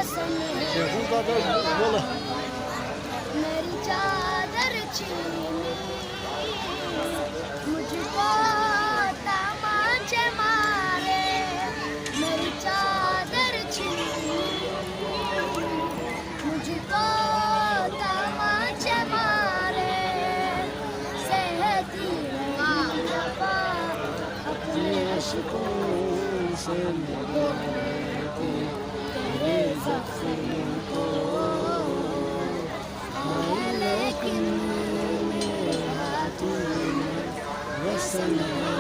रसन है मेरी चादर छीनी मुझको तमाचे मारे मेरी चादर छीनी मुझको तमाचे मारे सहती रही जफा अपने अश्कों से मिलके तेरे ज़ख्म को आए लेकिन मेरे हाथों में रसन है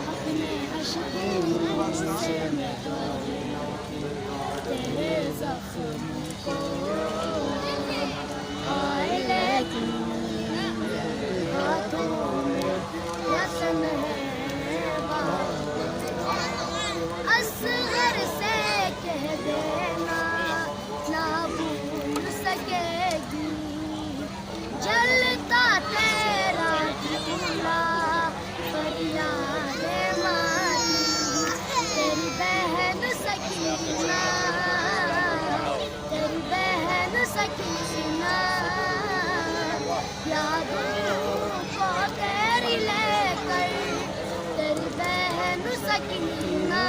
अपने अश्कों से मिलके तेरे ज़ख्म को आए लेकिन मेरे हाथों में रसन है असगर से कह देना ना भूल सकेगी जलता तेरा दिला फरियादे मारी तेरी बहन सकीना यादों को तेरी लेकर तेरी बहन सकीना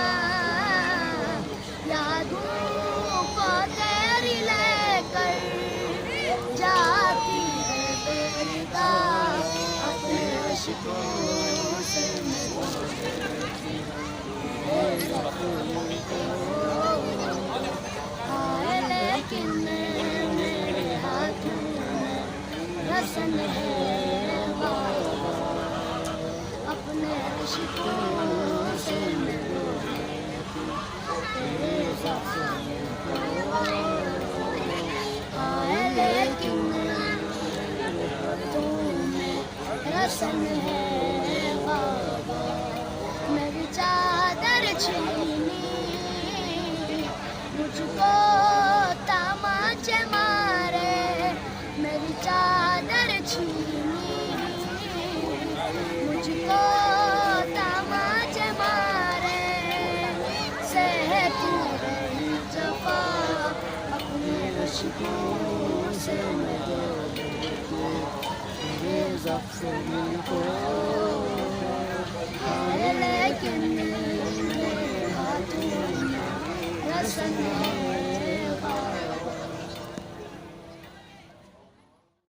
यादों को तेरी लेकर जाती है बेरिदा अपने अश्कों से आए लेकिन मेरे हाथों में रसन है अपने अश्कों से आए लेकिन तुम्हें रसन है बाबा मेरी चादर छीनी मुझको तमाचे मारे मेरी चादर छीनी मुझको तमाचे मारे सहती रही जफा अपने अश्कों से मेरे ज़ख्म को आए लेकिन मेरे हाथों में रसन है